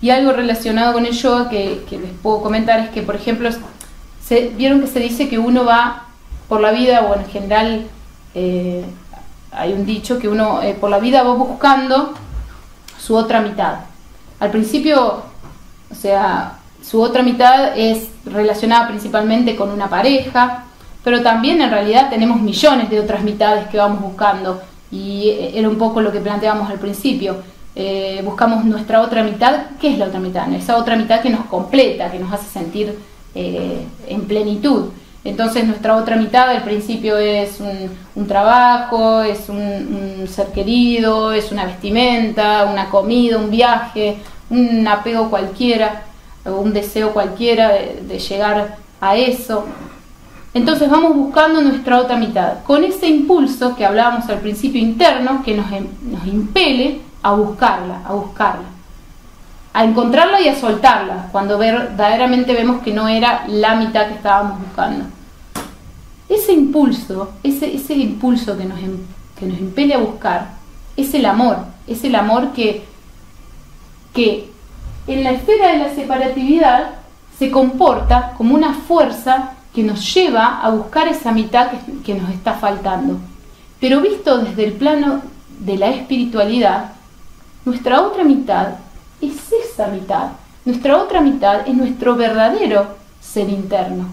B: Y algo relacionado con el yoga que les puedo comentar es que, por ejemplo, vieron que se dice que uno va por la vida, o en general hay un dicho que uno por la vida va buscando su otra mitad. Al principio, o sea, su otra mitad es relacionada principalmente con una pareja, pero también en realidad tenemos millones de otras mitades que vamos buscando, y era un poco lo que planteábamos al principio. buscamos nuestra otra mitad. ¿Qué es la otra mitad? Esa otra mitad que nos completa, que nos hace sentir en plenitud. Entonces nuestra otra mitad al principio es un trabajo, es un ser querido, es una vestimenta, una comida, un viaje, un apego cualquiera, un deseo cualquiera de llegar a eso. Entonces vamos buscando nuestra otra mitad, con ese impulso que hablábamos al principio interno, que nos impele a buscarla, a encontrarla y a soltarla, cuando verdaderamente vemos que no era la mitad que estábamos buscando. Ese impulso que nos impele a buscar, es el amor que en la esfera de la separatividad se comporta como una fuerza que nos lleva a buscar esa mitad que nos está faltando. Pero visto desde el plano de la espiritualidad, nuestra otra mitad es esa mitad. Nuestra otra mitad es nuestro verdadero ser interno.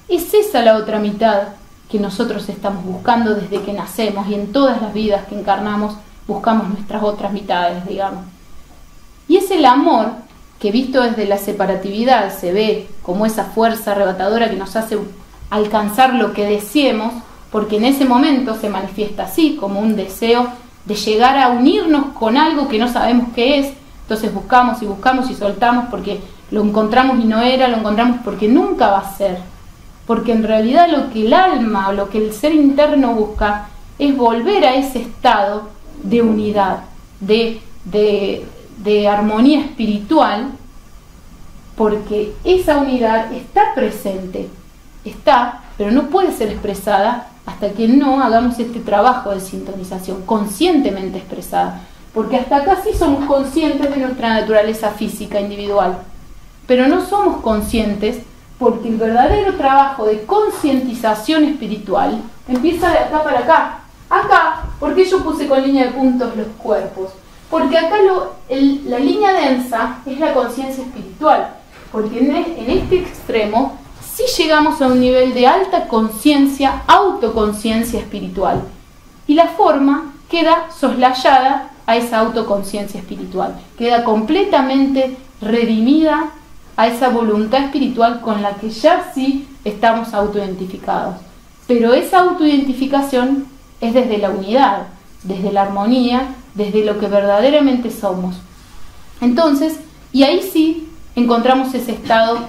B: Es esa la otra mitad que nosotros estamos buscando desde que nacemos, y en todas las vidas que encarnamos buscamos nuestras otras mitades, digamos. Y es el amor que, visto desde la separatividad, se ve como esa fuerza arrebatadora que nos hace alcanzar lo que deseemos, porque en ese momento se manifiesta así, como un deseo de llegar a unirnos con algo que no sabemos qué es. Entonces buscamos y buscamos y soltamos porque lo encontramos y no era, lo encontramos porque nunca va a ser. Porque en realidad lo que el alma o lo que el ser interno busca es volver a ese estado de unidad, de armonía espiritual, porque esa unidad está presente, pero no puede ser expresada hasta que no hagamos este trabajo de sintonización, conscientemente expresada, porque hasta acá sí somos conscientes de nuestra naturaleza física individual, pero no somos conscientes porque el verdadero trabajo de concientización espiritual empieza de acá para acá. Acá, ¿por qué yo puse con línea de puntos los cuerpos? Porque acá la línea densa es la conciencia espiritual, porque en este extremo sí llegamos a un nivel de alta conciencia, autoconciencia espiritual, y la forma queda soslayada a esa autoconciencia espiritual, queda completamente redimida a esa voluntad espiritual con la que ya sí estamos autoidentificados. Pero esa autoidentificación es desde la unidad, desde la armonía, desde lo que verdaderamente somos. Entonces, y ahí sí encontramos ese estado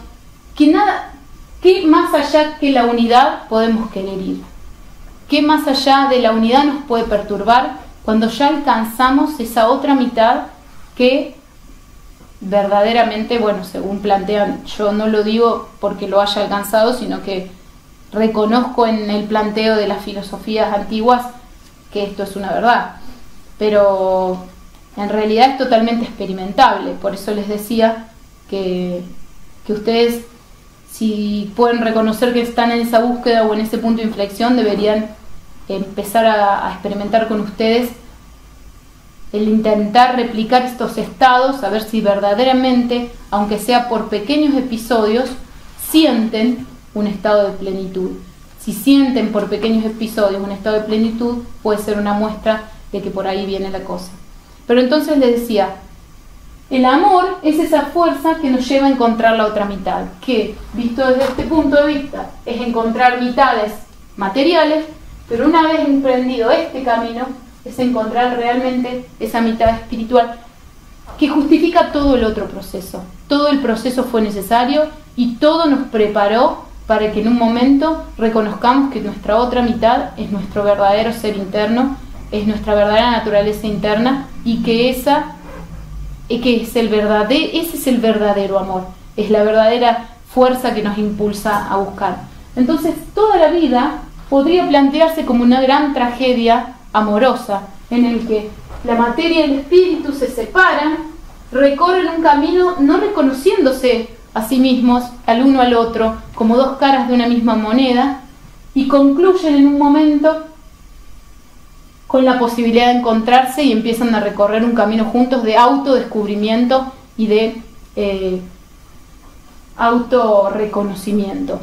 B: que más allá que la unidad podemos querer ir, que más allá de la unidad nos puede perturbar cuando ya alcanzamos esa otra mitad que verdaderamente, bueno, según plantean, yo no lo digo porque lo haya alcanzado, sino que reconozco en el planteo de las filosofías antiguas que esto es una verdad, pero en realidad es totalmente experimentable. Por eso les decía que ustedes, si pueden reconocer que están en esa búsqueda o en ese punto de inflexión, deberían empezar a experimentar con ustedes el intentar replicar estos estados, a ver si verdaderamente, aunque sea por pequeños episodios, sienten un estado de plenitud. Si sienten por pequeños episodios un estado de plenitud, puede ser una muestra de que por ahí viene la cosa. Pero entonces les decía, el amor es esa fuerza que nos lleva a encontrar la otra mitad, que, visto desde este punto de vista, es encontrar mitades materiales, pero una vez emprendido este camino, es encontrar realmente esa mitad espiritual que justifica todo el otro proceso. Todo el proceso fue necesario y todo nos preparó para que en un momento reconozcamos que nuestra otra mitad es nuestro verdadero ser interno, es nuestra verdadera naturaleza interna, y que ese es el verdadero amor, es la verdadera fuerza que nos impulsa a buscar. Entonces toda la vida podría plantearse como una gran tragedia amorosa, en el que la materia y el espíritu se separan, recorren un camino no reconociéndose a sí mismos, al uno al otro, como dos caras de una misma moneda, y concluyen en un momento con la posibilidad de encontrarse y empiezan a recorrer un camino juntos de autodescubrimiento y de autorreconocimiento,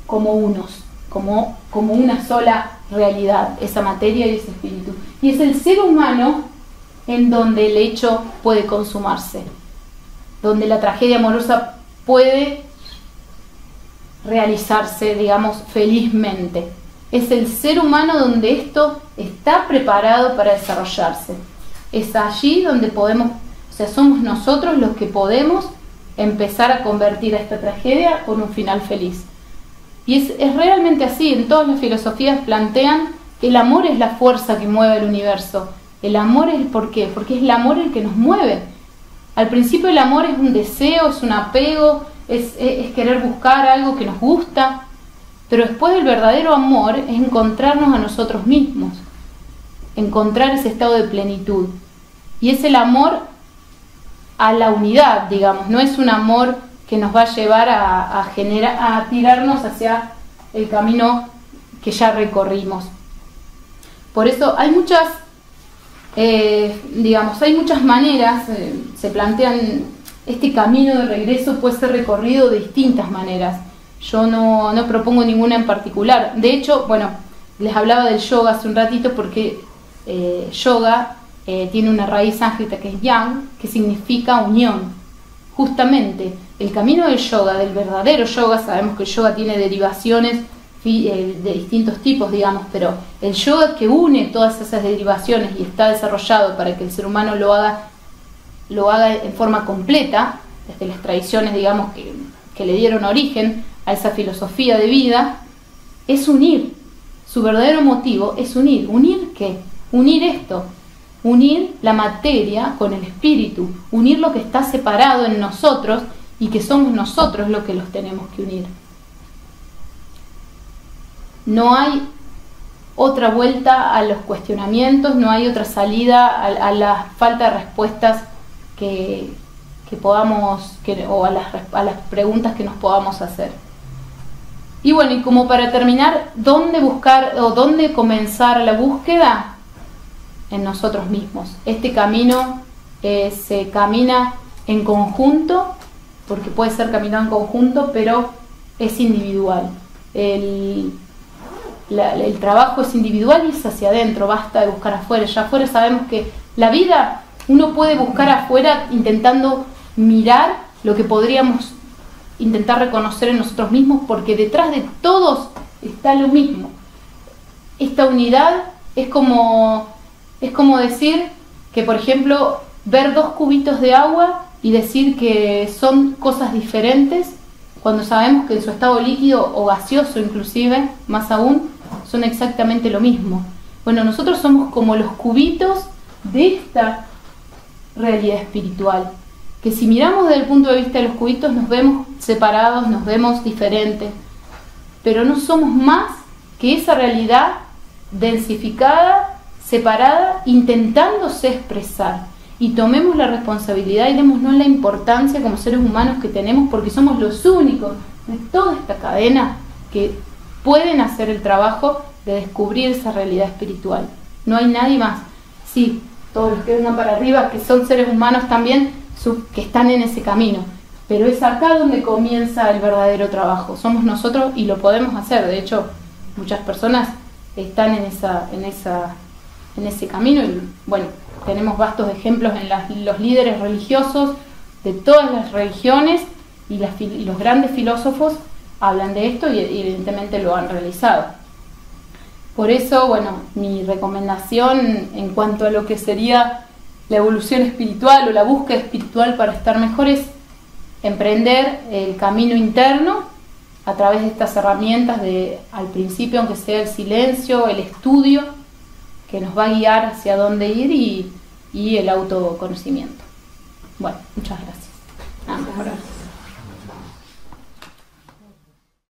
B: como unos, como una sola realidad, esa materia y ese espíritu. Y es el ser humano en donde el hecho puede consumarse, donde la tragedia amorosa puede realizarse, digamos, felizmente. Es el ser humano donde esto está preparado para desarrollarse. Es allí donde podemos, o sea, somos nosotros los que podemos empezar a convertir a esta tragedia con un final feliz. Y es realmente así. En todas las filosofías plantean que el amor es la fuerza que mueve el universo. El amor es, ¿por qué? Porque es el amor el que nos mueve. Al principio el amor es un deseo, es un apego, es querer buscar algo que nos gusta, pero después el verdadero amor es encontrarnos a nosotros mismos, encontrar ese estado de plenitud. Y es el amor a la unidad, digamos, no es un amor que nos va a llevar a tirarnos hacia el camino que ya recorrimos. Por eso hay muchas, hay muchas maneras, se plantean, este camino de regreso puede ser recorrido de distintas maneras. Yo no propongo ninguna en particular. De hecho, bueno, les hablaba del yoga hace un ratito porque yoga tiene una raíz sánscrita que es yang, que significa unión. Justamente, el camino del yoga, del verdadero yoga, sabemos que el yoga tiene derivaciones de distintos tipos, digamos, pero el yoga que une todas esas derivaciones y está desarrollado para que el ser humano lo haga en forma completa, desde las tradiciones, digamos, que le dieron origen a esa filosofía de vida, es unir. Su verdadero motivo es unir. ¿Unir qué? Unir esto. Unir la materia con el espíritu. Unir lo que está separado en nosotros y que somos nosotros los que los tenemos que unir. No hay otra vuelta a los cuestionamientos, no hay otra salida a la falta de respuestas que podamos, o a las preguntas que nos podamos hacer. Y bueno, y como para terminar, ¿dónde buscar o dónde comenzar la búsqueda? En nosotros mismos. Este camino se camina en conjunto, porque puede ser caminado en conjunto, pero es individual. El trabajo es individual y es hacia adentro, basta de buscar afuera. Ya afuera sabemos que la vida, uno puede buscar afuera intentando mirar lo que podríamos intentar reconocer en nosotros mismos, porque detrás de todos está lo mismo. Esta unidad es como decir que, por ejemplo, ver 2 cubitos de agua y decir que son cosas diferentes, cuando sabemos que en su estado líquido o gaseoso inclusive, más aún, son exactamente lo mismo. Bueno, nosotros somos como los cubitos de esta realidad espiritual, que si miramos desde el punto de vista de los cubitos nos vemos separados, nos vemos diferentes, pero no somos más que esa realidad densificada, separada, intentándose expresar. Y tomemos la responsabilidad y démonos la importancia como seres humanos que tenemos, porque somos los únicos de toda esta cadena que pueden hacer el trabajo de descubrir esa realidad espiritual. No hay nadie más. Sí, todos los que vengan para arriba, que son seres humanos también, que están en ese camino, pero es acá donde comienza el verdadero trabajo. Somos nosotros y lo podemos hacer. De hecho, muchas personas están en ese camino y bueno, tenemos vastos ejemplos en los líderes religiosos de todas las religiones y los grandes filósofos hablan de esto y evidentemente lo han realizado. Por eso, bueno, mi recomendación en cuanto a lo que sería la evolución espiritual o la búsqueda espiritual para estar mejor es emprender el camino interno a través de estas herramientas al principio, aunque sea el silencio, el estudio, que nos va a guiar hacia dónde ir y el autoconocimiento. Bueno, muchas gracias.